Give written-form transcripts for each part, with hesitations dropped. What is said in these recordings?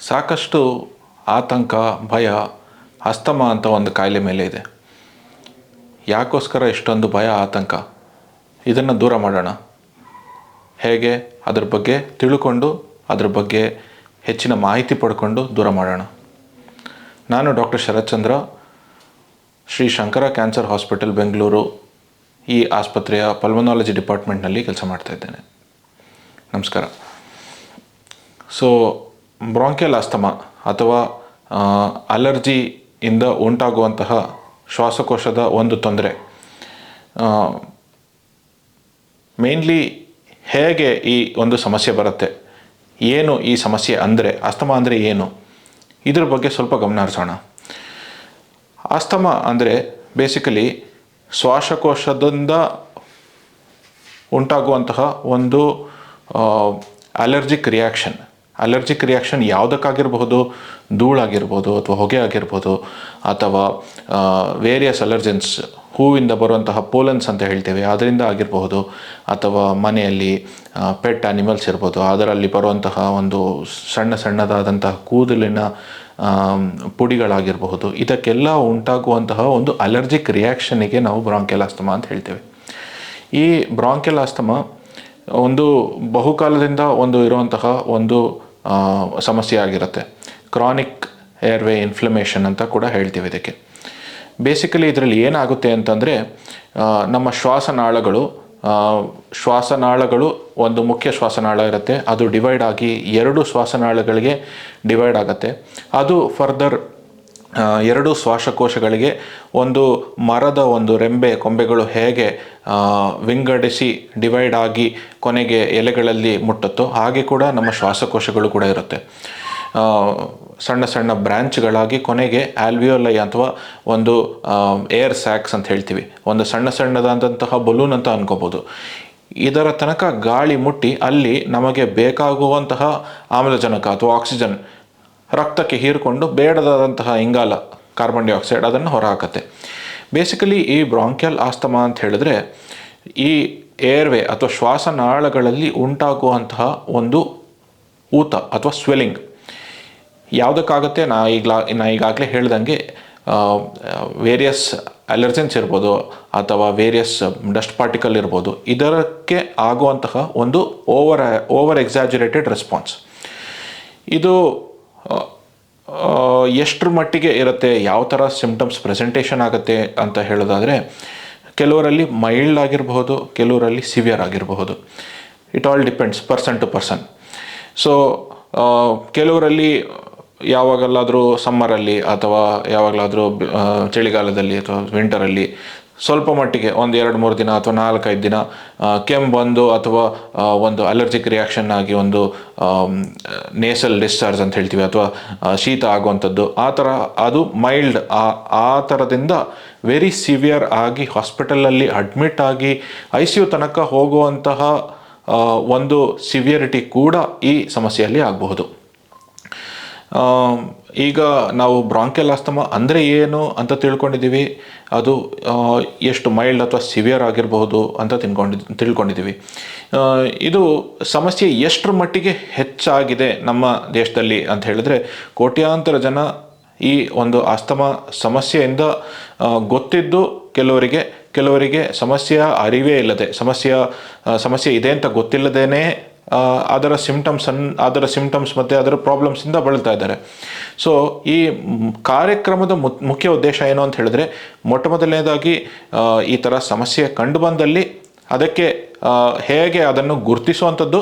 ಸಾಕಷ್ಟು ಆತಂಕ, ಭಯ, ಅಸ್ತಮಾ ಅಂತ ಒಂದು ಕಾಯಿಲೆ ಮೇಲೆ ಇದೆ. ಯಾಕೋಸ್ಕರ ಇಷ್ಟೊಂದು ಭಯ, ಆತಂಕ? ಇದನ್ನು ದೂರ ಮಾಡೋಣ. ಹೇಗೆ? ಅದ್ರ ಬಗ್ಗೆ ತಿಳ್ಕೊಂಡು, ಅದ್ರ ಬಗ್ಗೆ ಹೆಚ್ಚಿನ ಮಾಹಿತಿ ಪಡ್ಕೊಂಡು ದೂರ ಮಾಡೋಣ. ನಾನು doctor Sharath Chandra, Shri Shankara cancer hospital Bengaluru ಈ ಆಸ್ಪತ್ರೆಯ ಪಲ್ಮನಾಲಜಿ ಡಿಪಾರ್ಟ್ಮೆಂಟ್ನಲ್ಲಿ ಕೆಲಸ ಮಾಡ್ತಾಯಿದ್ದೇನೆ. ನಮಸ್ಕಾರ. ಸೊ ಬ್ರಾಂಕಿಯಲ್ ಆಸ್ತಮಾ ಅಥವಾ ಅಲರ್ಜಿಯಿಂದ ಉಂಟಾಗುವಂತಹ ಶ್ವಾಸಕೋಶದ ಒಂದು ತೊಂದರೆ, ಮೇನ್ಲಿ ಹೇಗೆ ಈ ಒಂದು ಸಮಸ್ಯೆ ಬರುತ್ತೆ, ಏನು ಈ ಸಮಸ್ಯೆ ಅಂದರೆ, ಆಸ್ತಮಾ ಅಂದರೆ ಏನು, ಇದ್ರ ಬಗ್ಗೆ ಸ್ವಲ್ಪ ಗಮನ ಹರಿಸೋಣ. ಆಸ್ತಮಾ ಅಂದರೆ ಬೇಸಿಕಲಿ ಶ್ವಾಸಕೋಶದಿಂದ ಉಂಟಾಗುವಂತಹ ಒಂದು ಅಲರ್ಜಿಕ್ ರಿಯಾಕ್ಷನ್ ಯಾವುದಕ್ಕಾಗಿರ್ಬೋದು, ಧೂಳಾಗಿರ್ಬೋದು ಅಥವಾ ಹೊಗೆ ಆಗಿರ್ಬೋದು, ಅಥವಾ ವೇರಿಯಸ್ ಅಲರ್ಜೆನ್ಸ್, ಹೂವಿಂದ ಬರುವಂತಹ ಪೋಲನ್ಸ್ ಅಂತ ಹೇಳ್ತೇವೆ, ಅದರಿಂದ ಆಗಿರಬಹುದು, ಅಥವಾ ಮನೆಯಲ್ಲಿ ಪೆಟ್ ಆ್ಯನಿಮಲ್ಸ್ ಇರ್ಬೋದು, ಅದರಲ್ಲಿ ಬರುವಂತಹ ಒಂದು ಸಣ್ಣದಾದಂತಹ ಕೂದಲಿನ ಪುಡಿಗಳಾಗಿರಬಹುದು. ಇದಕ್ಕೆಲ್ಲ ಉಂಟಾಗುವಂತಹ ಒಂದು ಅಲರ್ಜಿಕ್ ರಿಯಾಕ್ಷನ್ನಿಗೆ ನಾವು ಬ್ರಾಂಕಿಯಲ್ ಆಸ್ತಮಾ ಅಂತ ಹೇಳ್ತೇವೆ. ಈ ಬ್ರಾಂಕಿಯಲ್ ಆಸ್ತಮಾ ಒಂದು ಬಹುಕಾಲದಿಂದ ಇರುವಂತಹ ಒಂದು ಸಮಸ್ಯೆ ಆಗಿರುತ್ತೆ. ಕ್ರಾನಿಕ್ ಏರ್ವೇ ಇನ್ಫ್ಲಮೇಷನ್ ಅಂತ ಕೂಡ ಹೇಳ್ತೀವಿ ಇದಕ್ಕೆ. ಬೇಸಿಕಲಿ ಇದರಲ್ಲಿ ಏನಾಗುತ್ತೆ ಅಂತಂದರೆ, ನಮ್ಮ ಶ್ವಾಸನಾಳಗಳು ಒಂದು ಮುಖ್ಯ ಶ್ವಾಸನಾಳ ಇರುತ್ತೆ, ಅದು ಡಿವೈಡ್ ಆಗಿ 2 ಶ್ವಾಸನಾಳಗಳಿಗೆ ಡಿವೈಡ್ ಆಗುತ್ತೆ. ಅದು ಫರ್ದರ್ 2 ಶ್ವಾಸಕೋಶಗಳಿಗೆ ಒಂದು ಮರದ ಒಂದು ಕೊಂಬೆಗಳು ಹೇಗೆ ವಿಂಗಡಿಸಿ ಡಿವೈಡ್ ಆಗಿ ಕೊನೆಗೆ ಎಲೆಗಳಲ್ಲಿ ಮುಟ್ಟುತ್ತೋ ಹಾಗೆ ಕೂಡ ನಮ್ಮ ಶ್ವಾಸಕೋಶಗಳು ಕೂಡ ಇರುತ್ತೆ. ಸಣ್ಣ ಬ್ರ್ಯಾಂಚ್ಗಳಾಗಿ ಕೊನೆಗೆ ಆಲ್ವಿಯೋಲೈ ಅಥವಾ ಒಂದು ಏರ್ ಸ್ಯಾಕ್ಸ್ ಅಂತ ಹೇಳ್ತೀವಿ, ಒಂದು ಸಣ್ಣದಾದಂತಹ ಬಲೂನ್ ಅಂತ ಅನ್ಕೋಬೋದು. ಇದರ ತನಕ ಗಾಳಿ ಮುಟ್ಟಿ ಅಲ್ಲಿ ನಮಗೆ ಬೇಕಾಗುವಂತಹ ಆಮ್ಲಜನಕ ಅಥವಾ ಆಕ್ಸಿಜನ್ ರಕ್ತಕ್ಕೆ ಹೀರಿಕೊಂಡು ಬೇಡದಾದಂತಹ ಇಂಗಾಲ, ಕಾರ್ಬನ್ ಡೈಆಕ್ಸೈಡ್ ಅದನ್ನು ಹೊರಹಾಕತ್ತೆ. ಬೇಸಿಕಲಿ ಈ ಬ್ರಾಂಕಿಯಲ್ ಆಸ್ತಮಾ ಅಂತ ಹೇಳಿದ್ರೆ ಈ ಏರ್ವೇ ಅಥವಾ ಶ್ವಾಸನಾಳಗಳಲ್ಲಿ ಉಂಟಾಗುವಂತಹ ಒಂದು ಊತ ಅಥವಾ ಸ್ವೆಲ್ಲಿಂಗ್ ಯಾವುದಕ್ಕಾಗುತ್ತೆ, ನಾ ಈಗಾಗಲೇ ಹೇಳ್ದಂಗೆ ವೇರಿಯಸ್ ಅಲರ್ಜೆನ್ಸ್ ಇರ್ಬೋದು ಅಥವಾ ವೇರಿಯಸ್ ಡಸ್ಟ್ ಪಾರ್ಟಿಕಲ್ ಇರ್ಬೋದು, ಇದಕ್ಕೆ ಆಗುವಂತಹ ಒಂದು ಓವರ್ ಎಕ್ಸಾಜುರೇಟೆಡ್ ರೆಸ್ಪಾನ್ಸ್. ಇದು ಎಷ್ಟರ ಮಟ್ಟಿಗೆ ಇರುತ್ತೆ, ಯಾವ ಥರ ಸಿಂಪ್ಟಮ್ಸ್ ಪ್ರೆಸೆಂಟೇಷನ್ ಆಗುತ್ತೆ ಅಂತ ಹೇಳೋದಾದರೆ, ಕೆಲವರಲ್ಲಿ ಮೈಲ್ಡ್ ಆಗಿರಬಹುದು, ಕೆಲವರಲ್ಲಿ ಸಿವಿಯರ್ ಆಗಿರಬಹುದು. It all depends person to person. So ಕೆಲವರಲ್ಲಿ ಯಾವಾಗಲಾದರೂ ಸಮ್ಮರಲ್ಲಿ ಅಥವಾ ಯಾವಾಗಲಾದರೂ ಚಳಿಗಾಲದಲ್ಲಿ ಅಥವಾ ವಿಂಟರಲ್ಲಿ ಸ್ವಲ್ಪ ಮಟ್ಟಿಗೆ 1-2-3 ದಿನ ಅಥವಾ 4-5 ದಿನ ಕೆಮ್ಮು ಬಂದು ಅಥವಾ ಒಂದು ಅಲರ್ಜಿಕ್ ರಿಯಾಕ್ಷನ್ ಆಗಿ ಒಂದು ನೇಸಲ್ ಡಿಸ್ಚಾರ್ಜ್ ಅಂತ ಹೇಳ್ತೀವಿ ಅಥವಾ ಶೀತ ಆಗುವಂಥದ್ದು, ಆ ಥರ ಅದು ಮೈಲ್ಡ್. ಆ ಥರದಿಂದ ವೆರಿ ಸಿವಿಯರ್ ಆಗಿ ಹಾಸ್ಪಿಟಲಲ್ಲಿ ಅಡ್ಮಿಟ್ ಆಗಿ ICU ತನಕ ಹೋಗುವಂತಹ ಒಂದು ಸಿವಿಯರಿಟಿ ಕೂಡ ಈ ಸಮಸ್ಯೆಯಲ್ಲಿ ಆಗಬಹುದು. ಈಗ ನಾವು ಬ್ರಾಂಕಿಯಲ್ ಆಸ್ತಮಾ ಅಂದರೆ ಏನು ಅಂತ ತಿಳ್ಕೊಂಡಿದ್ದೀವಿ, ಅದು ಎಷ್ಟು ಮೈಲ್ಡ್ ಅಥವಾ ಸಿವಿಯರ್ ಆಗಿರಬಹುದು ಅಂತ ತಿಳ್ಕೊಂಡಿದ್ದೀವಿ. ಇದು ಸಮಸ್ಯೆ ಎಷ್ಟರ ಮಟ್ಟಿಗೆ ಹೆಚ್ಚಾಗಿದೆ ನಮ್ಮ ದೇಶದಲ್ಲಿ ಅಂತ ಹೇಳಿದ್ರೆ, ಕೋಟ್ಯಾಂತರ ಜನ ಈ ಒಂದು ಆಸ್ತಮಾ ಸಮಸ್ಯೆಯಿಂದ ಗೊತ್ತಿದ್ದು ಕೆಲವರಿಗೆ ಸಮಸ್ಯೆಯ ಅರಿವೇ ಇಲ್ಲದೆ, ಸಮಸ್ಯೆ ಇದೆ ಅಂತ ಗೊತ್ತಿಲ್ಲದೇನೆ ಅದರ ಸಿಂಪ್ಟಮ್ಸ್ ಮತ್ತು ಅದರ ಪ್ರಾಬ್ಲಮ್ಸಿಂದ ಬಳಲ್ತಾ ಇದ್ದಾರೆ. ಸೊ ಈ ಕಾರ್ಯಕ್ರಮದ ಮುಖ್ಯ ಉದ್ದೇಶ ಏನು ಅಂತ ಹೇಳಿದ್ರೆ, ಮೊದಲನೇದಾಗಿ ಈ ಥರ ಸಮಸ್ಯೆ ಕಂಡು ಬಂದಲ್ಲಿ ಅದಕ್ಕೆ ಹೇಗೆ ಅದನ್ನು ಗುರುತಿಸುವಂಥದ್ದು,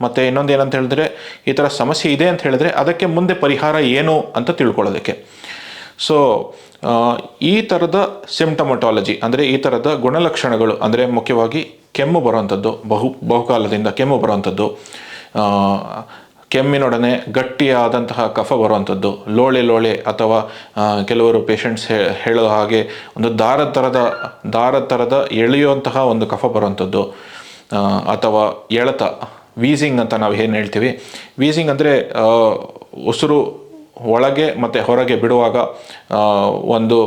ಮತ್ತು ಇನ್ನೊಂದು ಏನಂತ ಹೇಳಿದ್ರೆ, ಈ ಥರ ಸಮಸ್ಯೆ ಇದೆ ಅಂತ ಹೇಳಿದ್ರೆ ಅದಕ್ಕೆ ಮುಂದೆ ಪರಿಹಾರ ಏನು ಅಂತ ತಿಳ್ಕೊಳ್ಳೋದಕ್ಕೆ. ಸೊ ಈ ಥರದ ಸಿಂಪ್ಟಮಟಾಲಜಿ ಅಂದರೆ ಈ ಥರದ ಗುಣಲಕ್ಷಣಗಳು ಅಂದರೆ ಮುಖ್ಯವಾಗಿ ಕೆಮ್ಮು ಬರುವಂಥದ್ದು, ಬಹುಕಾಲದಿಂದ ಕೆಮ್ಮು ಬರುವಂಥದ್ದು, ಕೆಮ್ಮಿನೊಡನೆ ಗಟ್ಟಿಯಾದಂತಹ ಕಫ ಬರುವಂಥದ್ದು, ಲೋಳೆ ಅಥವಾ ಕೆಲವರು ಪೇಷಂಟ್ಸ್ ಹೇಳೋ ಹಾಗೆ ಒಂದು ದಾರದ ಥರದ ಎಳೆಯುವಂತಹ ಒಂದು ಕಫ ಬರುವಂಥದ್ದು, ಅಥವಾ ಎಳೆತ, ವೀಸಿಂಗ್ ಅಂತ ನಾವು ಏನು ಹೇಳ್ತೀವಿ. ವೀಸಿಂಗ್ ಅಂದರೆ ಉಸಿರು ಒಳಗೆ ಮತ್ತು ಹೊರಗೆ ಬಿಡುವಾಗ ಒಂದು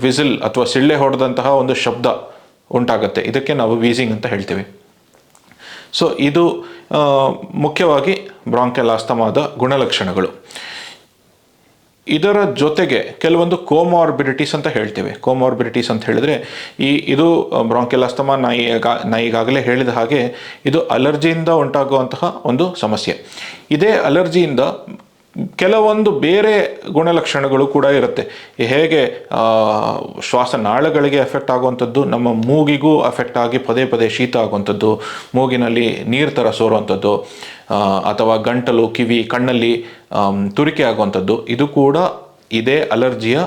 ವಿಸಿಲ್ ಅಥವಾ ಸಿಳ್ಳೆ ಹೊಡೆದಂತಹ ಒಂದು ಶಬ್ದ ಉಂಟಾಗುತ್ತೆ, ಇದಕ್ಕೆ ನಾವು ವೀಸಿಂಗ್ ಅಂತ ಹೇಳ್ತೀವಿ. ಸೊ ಇದು ಮುಖ್ಯವಾಗಿ ಬ್ರಾಂಕಿಯಲ್ ಆಸ್ತಮಾದ ಗುಣಲಕ್ಷಣಗಳು. ಇದರ ಜೊತೆಗೆ ಕೆಲವೊಂದು ಕೋಮಾರ್ಬಿಡಿಟೀಸ್ ಅಂತ ಹೇಳ್ತೇವೆ. ಕೋಮಾರ್ಬಿಡಿಟೀಸ್ ಅಂತ ಹೇಳಿದ್ರೆ ಇದು ಬ್ರಾಂಕಿಯಲ್ ಆಸ್ತಮಾ ನಾ ಈಗಾಗಲೇ ಹೇಳಿದ ಹಾಗೆ ಇದು ಅಲರ್ಜಿಯಿಂದ ಉಂಟಾಗುವಂತಹ ಒಂದು ಸಮಸ್ಯೆ. ಇದೇ ಅಲರ್ಜಿಯಿಂದ ಕೆಲವೊಂದು ಬೇರೆ ಗುಣಲಕ್ಷಣಗಳು ಕೂಡ ಇರುತ್ತೆ. ಹೇಗೆ ಶ್ವಾಸನಾಳಗಳಿಗೆ ಎಫೆಕ್ಟ್ ಆಗುವಂಥದ್ದು, ನಮ್ಮ ಮೂಗಿಗೂ ಎಫೆಕ್ಟ್ ಆಗಿ ಪದೇ ಪದೇ ಶೀತ ಆಗುವಂಥದ್ದು, ಮೂಗಿನಲ್ಲಿ ನೀರು ಥರ ಸೋರುವಂಥದ್ದು, ಅಥವಾ ಗಂಟಲು, ಕಿವಿ, ಕಣ್ಣಲ್ಲಿ ತುರಿಕೆ ಆಗುವಂಥದ್ದು, ಇದು ಕೂಡ ಇದೇ ಅಲರ್ಜಿಯ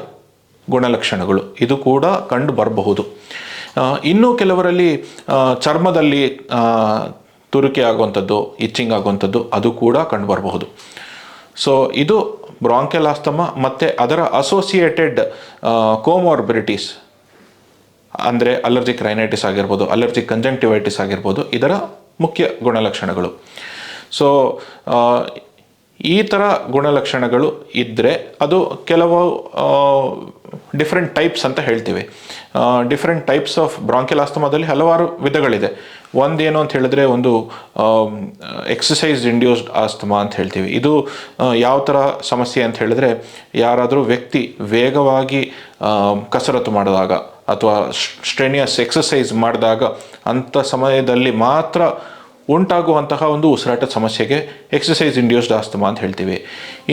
ಗುಣಲಕ್ಷಣಗಳು. ಇದು ಕೂಡ ಕಂಡು ಬರಬಹುದು. ಇನ್ನು ಕೆಲವರಲ್ಲಿ ಚರ್ಮದಲ್ಲಿ ತುರಿಕೆ ಆಗುವಂಥದ್ದು, ಇಚ್ಚಿಂಗ್ ಆಗುವಂಥದ್ದು, ಅದು ಕೂಡ ಕಂಡು ಬರಬಹುದು. ಸೊ ಇದು ಬ್ರಾಂಕಿಯಲ್ ಆಸ್ತಮಾ ಮತ್ತು ಅದರ ಅಸೋಸಿಯೇಟೆಡ್ ಕೋಮಾರ್ಬಿಡಿಟೀಸ್ ಅಂದರೆ ಅಲರ್ಜಿಕ್ ರೈನೈಟಿಸ್ ಆಗಿರ್ಬೋದು, ಅಲರ್ಜಿಕ್ ಕಂಜಂಕ್ಟಿವೈಟಿಸ್ ಆಗಿರ್ಬೋದು, ಇದರ ಮುಖ್ಯ ಗುಣಲಕ್ಷಣಗಳು. ಸೊ ಈ ಥರ ಗುಣಲಕ್ಷಣಗಳು ಇದ್ದರೆ ಅದು ಕೆಲವು ಡಿಫ್ರೆಂಟ್ ಟೈಪ್ಸ್ ಅಂತ ಹೇಳ್ತೀವಿ. ಡಿಫ್ರೆಂಟ್ ಟೈಪ್ಸ್ ಆಫ್ ಬ್ರಾಂಕಿಯಲ್ ಆಸ್ತಮಾದಲ್ಲಿ ಹಲವಾರು ವಿಧಗಳಿದೆ. ಒಂದೇನು ಅಂತ ಹೇಳಿದ್ರೆ ಒಂದು ಎಕ್ಸಸೈಸ್ ಇಂಡ್ಯೂಸ್ಡ್ ಆಸ್ತಮಾ ಅಂತ ಹೇಳ್ತೀವಿ. ಇದು ಯಾವ ಥರ ಸಮಸ್ಯೆ ಅಂತ ಹೇಳಿದ್ರೆ, ಯಾರಾದರೂ ವ್ಯಕ್ತಿ ವೇಗವಾಗಿ ಕಸರತ್ತು ಮಾಡಿದಾಗ ಅಥವಾ ಸ್ಟ್ರೆನಿಯಸ್ ಎಕ್ಸಸೈಸ್ ಮಾಡಿದಾಗ ಅಂಥ ಸಮಯದಲ್ಲಿ ಮಾತ್ರ ಉಂಟಾಗುವಂತಹ ಒಂದು ಉಸಿರಾಟದ ಸಮಸ್ಯೆಗೆ ಎಕ್ಸಸೈಸ್ ಇಂಡ್ಯೂಸ್ಡ್ ಆಸ್ತಮಾ ಅಂತ ಹೇಳ್ತೀವಿ.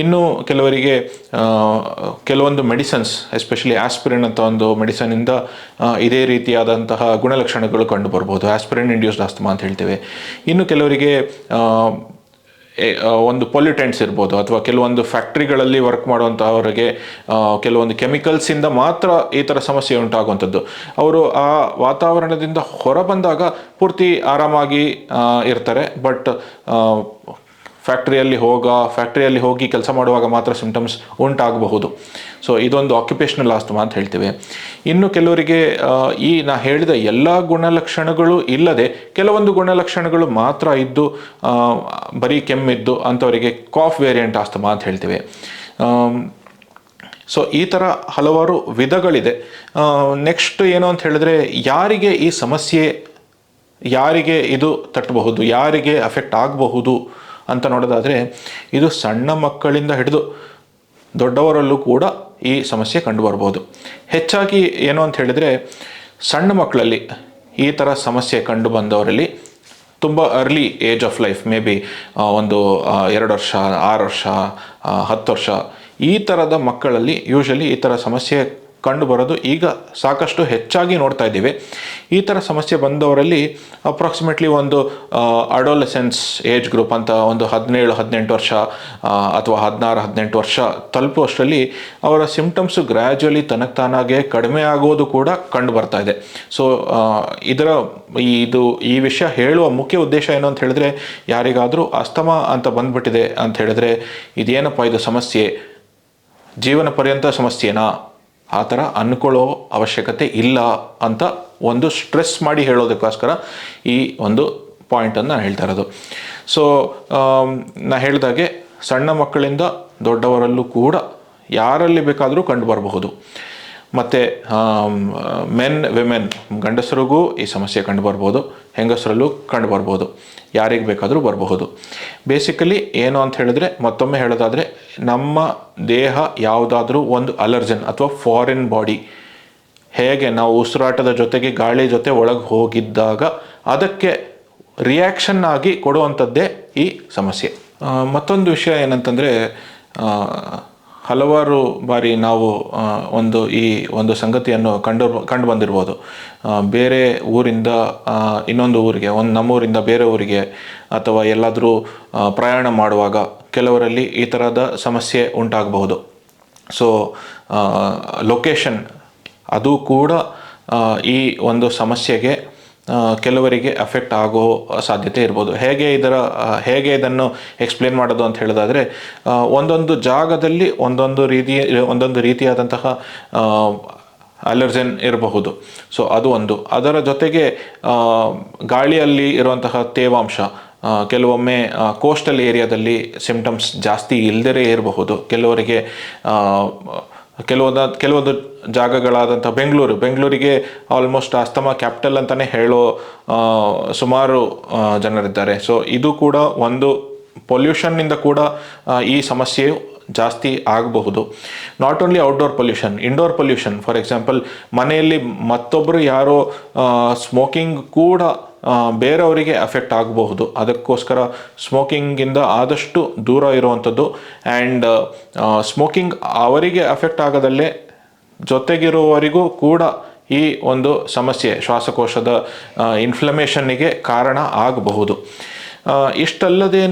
ಇನ್ನು ಕೆಲವರಿಗೆ ಕೆಲವೊಂದು ಮೆಡಿಸನ್ಸ್, ಎಸ್ಪೆಷಲಿ ಆಸ್ಪಿರಿನ್ ಅಂತ ಒಂದು ಮೆಡಿಸನಿಂದ ಇದೇ ರೀತಿಯಾದಂತಹ ಗುಣಲಕ್ಷಣಗಳು ಕಂಡು ಬರ್ಬೋದು. ಆಸ್ಪಿರಿನ್ ಇಂಡ್ಯೂಸ್ಡ್ ಆಸ್ತಮಾ ಅಂತ ಹೇಳ್ತೇವೆ. ಇನ್ನು ಕೆಲವರಿಗೆ ಒಂದು ಪೊಲ್ಯೂಟೆಂಟ್ಸ್ ಇರ್ಬೋದು, ಅಥವಾ ಕೆಲವೊಂದು ಫ್ಯಾಕ್ಟ್ರಿಗಳಲ್ಲಿ ವರ್ಕ್ ಮಾಡುವಂಥವರಿಗೆ ಕೆಲವೊಂದು ಕೆಮಿಕಲ್ಸಿಂದ ಮಾತ್ರ ಈ ಥರ ಸಮಸ್ಯೆ ಉಂಟಾಗುವಂಥದ್ದು. ಅವರು ಆ ವಾತಾವರಣದಿಂದ ಹೊರಬಂದಾಗ ಪೂರ್ತಿ ಆರಾಮಾಗಿ ಇರ್ತಾರೆ, ಬಟ್ ಫ್ಯಾಕ್ಟ್ರಿಯಲ್ಲಿ ಹೋಗಿ ಕೆಲಸ ಮಾಡುವಾಗ ಮಾತ್ರ ಸಿಂಪ್ಟಮ್ಸ್ ಉಂಟಾಗಬಹುದು. ಸೊ ಇದೊಂದು ಆಕ್ಯುಪೇಷನಲ್ ಆಸ್ತಮಾ ಅಂತ ಹೇಳ್ತೇವೆ. ಇನ್ನು ಕೆಲವರಿಗೆ ನಾ ಹೇಳಿದ ಎಲ್ಲ ಗುಣಲಕ್ಷಣಗಳು ಇಲ್ಲದೆ ಕೆಲವೊಂದು ಗುಣಲಕ್ಷಣಗಳು ಮಾತ್ರ ಇದ್ದು ಬರೀ ಕೆಮ್ಮಿದ್ದು ಅಂಥವರಿಗೆ ಕಾಫ್ ವೇರಿಯಂಟ್ ಆಸ್ತಮಾ ಅಂತ ಹೇಳ್ತೇವೆ. ಸೊ ಈ ಥರ ಹಲವಾರು ವಿಧಗಳಿದೆ. ನೆಕ್ಸ್ಟ್ ಏನು ಅಂತ ಹೇಳಿದ್ರೆ, ಯಾರಿಗೆ ಈ ಸಮಸ್ಯೆ, ಯಾರಿಗೆ ಇದು ತಟ್ಟಬಹುದು, ಯಾರಿಗೆ ಅಫೆಕ್ಟ್ ಆಗಬಹುದು ಅಂತ ನೋಡೋದಾದರೆ, ಇದು ಸಣ್ಣ ಮಕ್ಕಳಿಂದ ಹಿಡಿದು ದೊಡ್ಡವರಲ್ಲೂ ಕೂಡ ಈ ಸಮಸ್ಯೆ ಕಂಡುಬರ್ಬೋದು. ಹೆಚ್ಚಾಗಿ ಏನು ಅಂತ ಹೇಳಿದರೆ, ಸಣ್ಣ ಮಕ್ಕಳಲ್ಲಿ ಈ ಥರ ಸಮಸ್ಯೆ ಕಂಡು ಬಂದವರಲ್ಲಿ ತುಂಬ early age of life, may be ಒಂದು 2 ವರ್ಷ, 6 ವರ್ಷ, 10 ವರ್ಷ, ಈ ಥರದ ಮಕ್ಕಳಲ್ಲಿ ಯೂಶಲಿ ಈ ಥರ ಸಮಸ್ಯೆ ಕಂಡು ಬರೋದು ಈಗ ಸಾಕಷ್ಟು ಹೆಚ್ಚಾಗಿ ನೋಡ್ತಾ ಇದ್ದೀವಿ. ಈ ಥರ ಸಮಸ್ಯೆ ಬಂದವರಲ್ಲಿ ಅಪ್ರಾಕ್ಸಿಮೇಟ್ಲಿ ಒಂದು ಅಡೋಲೆಸೆನ್ಸ್ ಏಜ್ ಗ್ರೂಪ್ ಅಂತ ಒಂದು 17-18 ವರ್ಷ ಅಥವಾ 16-18 ವರ್ಷ ತಲುಪುವಷ್ಟರಲ್ಲಿ ಅವರ ಸಿಂಪ್ಟಮ್ಸು ಗ್ರ್ಯಾಜುವಲಿ ತಾನಾಗೆ ಕಡಿಮೆ ಆಗೋದು ಕೂಡ ಕಂಡು ಬರ್ತಾ ಇದೆ. ಸೊ ಈ ವಿಷಯ ಹೇಳುವ ಮುಖ್ಯ ಉದ್ದೇಶ ಏನು ಅಂತ ಹೇಳಿದ್ರೆ, ಯಾರಿಗಾದರೂ ಆಸ್ತಮಾ ಅಂತ ಬಂದ್ಬಿಟ್ಟಿದೆ ಅಂತ ಹೇಳಿದ್ರೆ, ಇದೇನಪ್ಪ ಇದು ಸಮಸ್ಯೆ, ಜೀವನ ಪರ್ಯಂತ ಸಮಸ್ಯೆನಾ, ಆ ಥರ ಅಂದ್ಕೊಳ್ಳೋ ಅವಶ್ಯಕತೆ ಇಲ್ಲ ಅಂತ ಒಂದು ಸ್ಟ್ರೆಸ್ ಮಾಡಿ ಹೇಳೋದಕ್ಕೋಸ್ಕರ ಈ ಒಂದು ಪಾಯಿಂಟನ್ನು ನಾನು ಹೇಳ್ತಾ ಇರೋದು. ಸೊ ನಾ ಹೇಳಿದಾಗೆ ಸಣ್ಣ ಮಕ್ಕಳಿಂದ ದೊಡ್ಡವರಲ್ಲೂ ಕೂಡ ಯಾರಲ್ಲಿ ಬೇಕಾದರೂ ಕಂಡು ಬರಬಹುದು. ಮತ್ತು ವಿಮೆನ್, ಗಂಡಸರಿಗೂ ಈ ಸಮಸ್ಯೆ ಕಂಡು ಬರ್ಬೋದು, ಹೆಂಗಸರಲ್ಲೂ ಕಂಡು ಬರ್ಬೋದು, ಯಾರಿಗೆ ಬೇಕಾದರೂ ಬರಬಹುದು. ಬೇಸಿಕಲಿ ಏನು ಅಂತ ಹೇಳಿದ್ರೆ, ಮತ್ತೊಮ್ಮೆ ಹೇಳೋದಾದರೆ, ನಮ್ಮ ದೇಹ ಯಾವುದಾದ್ರೂ ಒಂದು ಅಲರ್ಜನ್ ಅಥವಾ ಫಾರಿನ್ ಬಾಡಿ, ಹೇಗೆ ನಾವು ಉಸಿರಾಟದ ಜೊತೆಗೆ ಗಾಳಿ ಜೊತೆ ಒಳಗೆ ಹೋಗಿದ್ದಾಗ ಅದಕ್ಕೆ ರಿಯಾಕ್ಷನ್ ಆಗಿ ಕೊಡುವಂಥದ್ದೇ ಈ ಸಮಸ್ಯೆ. ಮತ್ತೊಂದು ವಿಷಯ ಏನಂತಂದರೆ, ಹಲವಾರು ಬಾರಿ ನಾವು ಈ ಒಂದು ಸಂಗತಿಯನ್ನು ಕಂಡು ಬಂದಿರ್ಬೋದು. ಬೇರೆ ಊರಿಂದ ಇನ್ನೊಂದು ಊರಿಗೆ, ನಮ್ಮೂರಿಂದ ಬೇರೆ ಊರಿಗೆ ಅಥವಾ ಎಲ್ಲಾದರೂ ಪ್ರಯಾಣ ಮಾಡುವಾಗ ಕೆಲವರಲ್ಲಿ ಈ ಥರದ ಸಮಸ್ಯೆ ಉಂಟಾಗಬಹುದು. ಸೊ ಲೊಕೇಶನ್ ಅದು ಕೂಡ ಈ ಒಂದು ಸಮಸ್ಯೆಗೆ ಕೆಲವರಿಗೆ ಅಫೆಕ್ಟ್ ಆಗೋ ಸಾಧ್ಯತೆ ಇರ್ಬೋದು. ಹೇಗೆ ಇದನ್ನು ಎಕ್ಸ್ಪ್ಲೇನ್ ಮಾಡೋದು ಅಂತ ಹೇಳೋದಾದರೆ, ಒಂದೊಂದು ಜಾಗದಲ್ಲಿ ಒಂದೊಂದು ರೀತಿಯಾದಂತಹ ಅಲರ್ಜನ್ ಇರಬಹುದು. ಸೊ ಅದು ಒಂದು. ಅದರ ಜೊತೆಗೆ ಗಾಳಿಯಲ್ಲಿ ಇರುವಂತಹ ತೇವಾಂಶ, ಕೆಲವೊಮ್ಮೆ ಕೋಸ್ಟಲ್ ಏರಿಯಾದಲ್ಲಿ ಸಿಂಪ್ಟಮ್ಸ್ ಜಾಸ್ತಿ ಇಲ್ಲದೇ ಇರಬಹುದು. ಕೆಲವೊಂದು ಜಾಗಗಳಾದಂಥ ಬೆಂಗಳೂರಿಗೆ ಆಲ್ಮೋಸ್ಟ್ ಆಸ್ತಮಾ ಕ್ಯಾಪಿಟಲ್ ಅಂತಲೇ ಹೇಳೋ ಸುಮಾರು ಜನರಿದ್ದಾರೆ. ಸೊ ಇದು ಕೂಡ ಒಂದು ಪೊಲ್ಯೂಷನ್ನಿಂದ ಕೂಡ ಈ ಸಮಸ್ಯೆಯು ಜಾಸ್ತಿ ಆಗಬಹುದು. Not only outdoor pollution, indoor pollution. For example, ಮನೆಯಲ್ಲಿ ಮತ್ತೊಬ್ಬರು ಯಾರೋ ಸ್ಮೋಕಿಂಗ್ ಕೂಡ ಬೇರೆಯವರಿಗೆ ಅಫೆಕ್ಟ್ ಆಗಬಹುದು. ಅದಕ್ಕೋಸ್ಕರ ಸ್ಮೋಕಿಂಗಿಂದ ಆದಷ್ಟು ದೂರ ಇರುವಂಥದ್ದು. ಆ್ಯಂಡ್ ಸ್ಮೋಕಿಂಗ್ ಅವರಿಗೆ ಅಫೆಕ್ಟ್ ಆಗದಲ್ಲೇ ಜೊತೆಗಿರುವವರಿಗೂ ಕೂಡ ಈ ಒಂದು ಸಮಸ್ಯೆ ಶ್ವಾಸಕೋಶದ ಇನ್ಫ್ಲಮೇಷನ್ನಿಗೆ ಕಾರಣ ಆಗಬಹುದು. ಇಷ್ಟಲ್ಲದೇ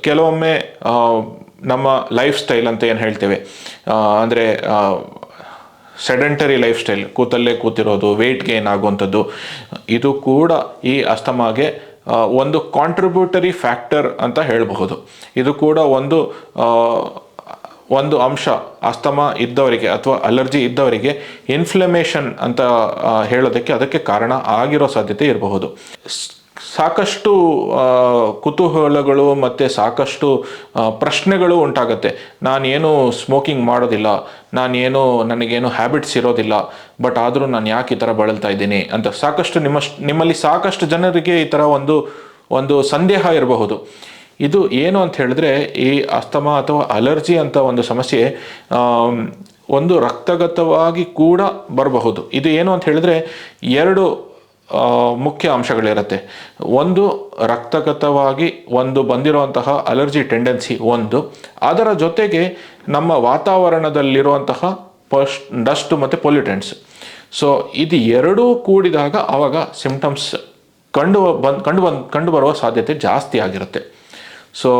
ಕೆಲವೊಮ್ಮೆ ನಮ್ಮ ಲೈಫ್ ಸ್ಟೈಲ್ ಅಂತ ಏನು ಹೇಳ್ತೇವೆ, ಅಂದರೆ ಸೆಡೆಂಟರಿ ಲೈಫ್ ಸ್ಟೈಲ್, ಕೂತಲ್ಲೇ ಕೂತಿರೋದು, ವೆಯ್ಟ್ ಗೇನ್ ಆಗುವಂಥದ್ದು, ಇದು ಕೂಡ ಈ ಅಸ್ತಮಾಗೆ ಒಂದು ಕಾಂಟ್ರಿಬ್ಯೂಟರಿ ಫ್ಯಾಕ್ಟರ್ ಅಂತ ಹೇಳಬಹುದು. ಇದು ಕೂಡ ಒಂದು ಅಂಶ. ಅಸ್ತಮಾ ಇದ್ದವರಿಗೆ ಅಥವಾ ಅಲರ್ಜಿ ಇದ್ದವರಿಗೆ ಇನ್ಫ್ಲಮೇಷನ್ ಅಂತ ಹೇಳೋದಕ್ಕೆ ಅದಕ್ಕೆ ಕಾರಣ ಆಗಿರೋ ಸಾಧ್ಯತೆ ಇರಬಹುದು. ಸಾಕಷ್ಟು ಕುತೂಹಲಗಳು ಮತ್ತು ಸಾಕಷ್ಟು ಪ್ರಶ್ನೆಗಳು ಉಂಟಾಗತ್ತೆ. ನಾನೇನು ಸ್ಮೋಕಿಂಗ್ ಮಾಡೋದಿಲ್ಲ, ನನಗೇನು ಹ್ಯಾಬಿಟ್ಸ್ ಇರೋದಿಲ್ಲ, ಬಟ್ ಆದರೂ ನಾನು ಯಾಕೆ ಈ ಥರ ಬಳಲ್ತಾ ಇದ್ದೀನಿ ಅಂತ ನಿಮ್ಮಲ್ಲಿ ಸಾಕಷ್ಟು ಜನರಿಗೆ ಈ ಥರ ಒಂದು ಸಂದೇಹ ಇರಬಹುದು. ಇದು ಏನು ಅಂತ ಹೇಳಿದ್ರೆ, ಈ ಅಸ್ತಮಾ ಅಥವಾ ಅಲರ್ಜಿ ಅಂತ ಒಂದು ಸಮಸ್ಯೆ ಒಂದು ರಕ್ತಗತವಾಗಿ ಕೂಡ ಬರಬಹುದು. ಇದು ಏನು ಅಂತ ಹೇಳಿದ್ರೆ, ಎರಡು ಮುಖ್ಯ ಅಂಶಗಳಿರುತ್ತೆ. ಒಂದು, ರಕ್ತಗತವಾಗಿ ಬಂದಿರುವಂತಹ ಅಲರ್ಜಿ ಟೆಂಡೆನ್ಸಿ ಒಂದು, ಅದರ ಜೊತೆಗೆ ನಮ್ಮ ವಾತಾವರಣದಲ್ಲಿರುವಂತಹ ಡಸ್ಟ್ ಮತ್ತು ಪೊಲ್ಯೂಟೆಂಟ್ಸ್. ಸೊ ಇದು ಎರಡೂ ಕೂಡಿದಾಗ ಆವಾಗ ಸಿಂಪ್ಟಮ್ಸ್ ಕಂಡು ಬರುವ ಸಾಧ್ಯತೆ ಜಾಸ್ತಿ ಆಗಿರುತ್ತೆ. ಸೊ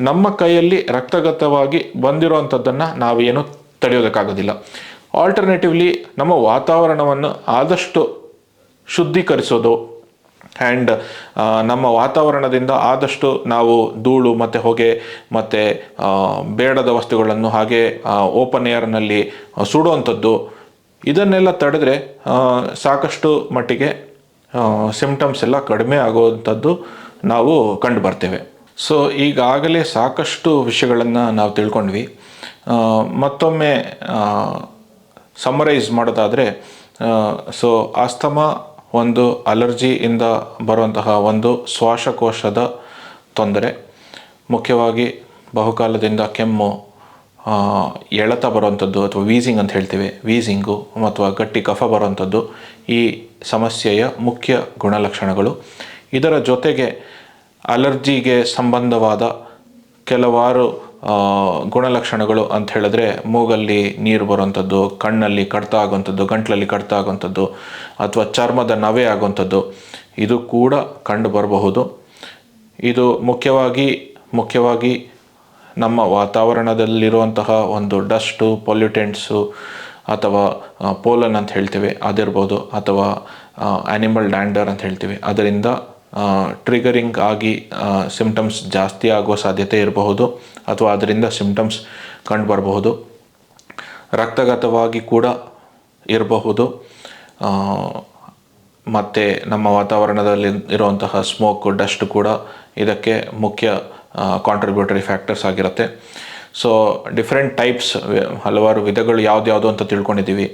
ನಮ್ಮ ಕೈಯಲ್ಲಿ ರಕ್ತಗತವಾಗಿ ಬಂದಿರುವಂಥದ್ದನ್ನು ನಾವೇನು ತಡೆಯೋದಕ್ಕಾಗೋದಿಲ್ಲ. ಆಲ್ಟರ್ನೇಟಿವ್ಲಿ ನಮ್ಮ ವಾತಾವರಣವನ್ನು ಆದಷ್ಟು ಶುದ್ಧೀಕರಿಸೋದು, ಆ್ಯಂಡ್ ನಮ್ಮ ವಾತಾವರಣದಿಂದ ಆದಷ್ಟು ನಾವು ಧೂಳು ಮತ್ತು ಹೊಗೆ ಮತ್ತು ಬೇಡದ ವಸ್ತುಗಳನ್ನು ಹಾಗೆ ಓಪನ್ ಏರ್ನಲ್ಲಿ ಸುಡುವಂಥದ್ದು, ಇದನ್ನೆಲ್ಲ ತಡೆದ್ರೆ ಸಾಕಷ್ಟು ಮಟ್ಟಿಗೆ ಸಿಂಪ್ಟಮ್ಸ್ ಎಲ್ಲ ಕಡಿಮೆ ಆಗುವಂಥದ್ದು ನಾವು ಕಂಡು ಬರ್ತೇವೆ. ಸೊ ಈಗಾಗಲೇ ಸಾಕಷ್ಟು ವಿಷಯಗಳನ್ನು ನಾವು ತಿಳ್ಕೊಂಡ್ವಿ. ಮತ್ತೊಮ್ಮೆ ಸಮ್ಮರೈಸ್ ಮಾಡೋದಾದರೆ, ಸೊ ಆಸ್ತಮಾ ಒಂದು ಅಲರ್ಜಿಯಿಂದ ಬರುವಂತಹ ಒಂದು ಶ್ವಾಸಕೋಶದ ತೊಂದರೆ. ಮುಖ್ಯವಾಗಿ ಬಹುಕಾಲದಿಂದ ಕೆಮ್ಮು, ಎಳೆತ ಬರುವಂಥದ್ದು ಅಥವಾ ವೀಸಿಂಗ್ ಅಂತ ಹೇಳ್ತೀವಿ, ವೀಸಿಂಗು ಅಥವಾ ಗಟ್ಟಿ ಕಫ ಬರುವಂಥದ್ದು ಈ ಸಮಸ್ಯೆಯ ಮುಖ್ಯ ಗುಣಲಕ್ಷಣಗಳು. ಇದರ ಜೊತೆಗೆ ಅಲರ್ಜಿಗೆ ಸಂಬಂಧವಾದ ಕೆಲವಾರು ಗುಣಲಕ್ಷಣಗಳು ಅಂತ ಹೇಳಿದ್ರೆ, ಮೂಗಲ್ಲಿ ನೀರು ಬರುವಂಥದ್ದು, ಕಣ್ಣಲ್ಲಿ ಕಡಿತ ಆಗುವಂಥದ್ದು, ಗಂಟಲಲ್ಲಿ ಕಡಿತ ಆಗುವಂಥದ್ದು ಅಥವಾ ಚರ್ಮದ ನವೆ ಆಗುವಂಥದ್ದು, ಇದು ಕೂಡ ಕಂಡು ಬರಬಹುದು. ಇದು ಮುಖ್ಯವಾಗಿ ನಮ್ಮ ವಾತಾವರಣದಲ್ಲಿರುವಂತಹ ಒಂದು ಡಸ್ಟು, ಪೊಲ್ಯೂಟೆಂಟ್ಸು ಅಥವಾ ಪೋಲನ್ ಅಂತ ಹೇಳ್ತೀವಿ ಅದಿರ್ಬೋದು, ಅಥವಾ ಆ್ಯನಿಮಲ್ ಡ್ಯಾಂಡರ್ ಅಂತ ಹೇಳ್ತೀವಿ, ಅದರಿಂದ ಟ್ರಿಗರಿಂಗ್ ಆಗಿ ಸಿಂಪ್ಟಮ್ಸ್ ಜಾಸ್ತಿ ಆಗುವ ಸಾಧ್ಯತೆ ಇರಬಹುದು ಅಥವಾ ಅದರಿಂದ ಸಿಂಪ್ಟಮ್ಸ್ ಕಂಡು ಬರಬಹುದು. ರಕ್ತಗತವಾಗಿ ಕೂಡ ಇರಬಹುದು. ಮತ್ತು ನಮ್ಮ ವಾತಾವರಣದಲ್ಲಿ ಇರುವಂತಹ ಸ್ಮೋಕ್, ಡಸ್ಟ್ ಕೂಡ ಇದಕ್ಕೆ ಮುಖ್ಯ ಕಾಂಟ್ರಿಬ್ಯೂಟರಿ ಫ್ಯಾಕ್ಟರ್ಸ್ ಆಗಿರುತ್ತೆ. ಸೊ ಡಿಫ್ರೆಂಟ್ ಟೈಪ್ಸ್, ಹಲವಾರು ವಿಧಗಳು ಯಾವ್ದು ಅಂತ ತಿಳ್ಕೊಂಡಿದ್ದೀವಿ.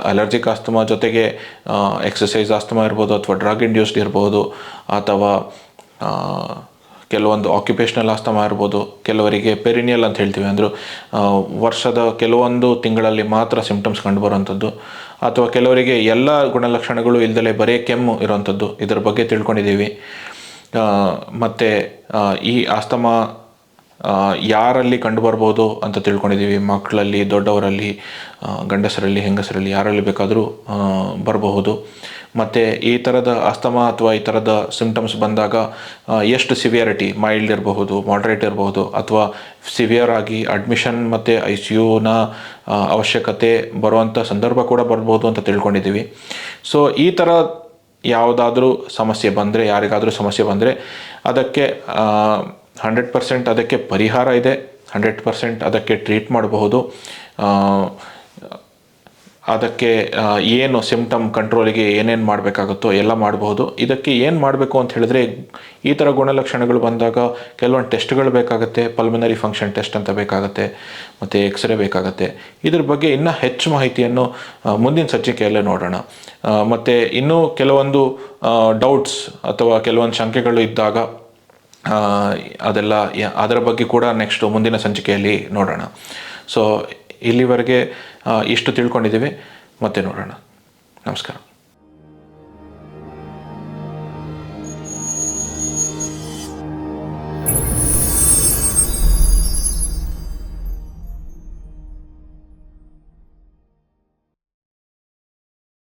ಅಲರ್ಜಿಕ್ ಆಸ್ತಮಾ ಜೊತೆಗೆ ಎಕ್ಸಸೈಸ್ ಆಸ್ತಮಾ ಇರ್ಬೋದು, ಅಥವಾ ಡ್ರಗ್ ಇಂಡ್ಯೂಸ್ಡ್ ಇರ್ಬೋದು, ಅಥವಾ ಕೆಲವೊಂದು ಆಕ್ಯುಪೇಷನಲ್ ಆಸ್ತಮಾ ಇರ್ಬೋದು. ಕೆಲವರಿಗೆ ಪೆರಿನಿಯಲ್ ಅಂತ ಹೇಳ್ತೀವಿ, ಅಂದರೂ ವರ್ಷದ ಕೆಲವೊಂದು ತಿಂಗಳಲ್ಲಿ ಮಾತ್ರ ಸಿಂಪ್ಟಮ್ಸ್ ಕಂಡುಬರುವಂಥದ್ದು, ಅಥವಾ ಕೆಲವರಿಗೆ ಎಲ್ಲ ಗುಣಲಕ್ಷಣಗಳು ಇಲ್ದಲೇ ಬರೀ ಕೆಮ್ಮು ಇರೋವಂಥದ್ದು. ಇದರ ಬಗ್ಗೆ ತಿಳ್ಕೊಂಡಿದ್ದೀವಿ. ಮತ್ತು ಈ ಆಸ್ತಮಾ ಯಾರಲ್ಲಿ ಕಂಡುಬರ್ಬೋದು ಅಂತ ತಿಳ್ಕೊಂಡಿದ್ದೀವಿ. ಮಕ್ಕಳಲ್ಲಿ, ದೊಡ್ಡವರಲ್ಲಿ, ಗಂಡಸರಲ್ಲಿ, ಹೆಂಗಸರಲ್ಲಿ, ಯಾರಲ್ಲಿ ಬೇಕಾದರೂ ಬರಬಹುದು. ಮತ್ತು ಈ ಥರದ ಆಸ್ತಮಾ ಅಥವಾ ಈ ಥರದ ಸಿಂಪ್ಟಮ್ಸ್ ಬಂದಾಗ ಎಷ್ಟು ಸಿವಿಯರಿಟಿ, ಮೈಲ್ಡ್ ಇರಬಹುದು, ಮಾಡ್ರೇಟ್ ಇರಬಹುದು, ಅಥವಾ ಸಿವಿಯರ್ ಆಗಿ ಅಡ್ಮಿಷನ್ ಮತ್ತು ICUನ ಅವಶ್ಯಕತೆ ಬರುವಂಥ ಸಂದರ್ಭ ಕೂಡ ಬರ್ಬೋದು ಅಂತ ತಿಳ್ಕೊಂಡಿದ್ದೀವಿ. ಸೊ ಈ ಥರ ಯಾವುದಾದ್ರೂ ಸಮಸ್ಯೆ ಬಂದರೆ, ಯಾರಿಗಾದರೂ ಸಮಸ್ಯೆ ಬಂದರೆ ಅದಕ್ಕೆ 100% ಅದಕ್ಕೆ ಪರಿಹಾರ ಇದೆ, 100% ಅದಕ್ಕೆ ಟ್ರೀಟ್ ಮಾಡಬಹುದು. ಅದಕ್ಕೆ ಏನು ಸಿಂಪ್ಟಮ್ ಕಂಟ್ರೋಲಿಗೆ ಏನೇನು ಮಾಡಬೇಕಾಗುತ್ತೋ ಎಲ್ಲ ಮಾಡಬಹುದು. ಇದಕ್ಕೆ ಏನು ಮಾಡಬೇಕು ಅಂತ ಹೇಳಿದ್ರೆ, ಈ ಥರ ಗುಣಲಕ್ಷಣಗಳು ಬಂದಾಗ ಕೆಲವೊಂದು ಟೆಸ್ಟ್ಗಳು ಬೇಕಾಗುತ್ತೆ. ಪಲ್ಮನರಿ ಫಂಕ್ಷನ್ ಟೆಸ್ಟ್ ಅಂತ ಬೇಕಾಗುತ್ತೆ, ಮತ್ತು ಎಕ್ಸ್ರೇ ಬೇಕಾಗುತ್ತೆ. ಇದ್ರ ಬಗ್ಗೆ ಇನ್ನೂ ಹೆಚ್ಚು ಮಾಹಿತಿಯನ್ನು ಮುಂದಿನ ಸಂಚಿಕೆಯಲ್ಲೇ ನೋಡೋಣ. ಮತ್ತು ಇನ್ನೂ ಕೆಲವೊಂದು ಡೌಟ್ಸ್ ಅಥವಾ ಕೆಲವೊಂದು ಶಂಕೆಗಳು ಇದ್ದಾಗ ಅದೆಲ್ಲ ಅದರ ಬಗ್ಗೆ ಕೂಡ ನೆಕ್ಸ್ಟ್ ಮುಂದಿನ ಸಂಚಿಕೆಯಲ್ಲಿ ನೋಡೋಣ. ಸೊ ಇಲ್ಲಿವರೆಗೆ ಇಷ್ಟು ತಿಳ್ಕೊಂಡಿದ್ದೀವಿ, ಮತ್ತೆ ನೋಡೋಣ. ನಮಸ್ಕಾರ.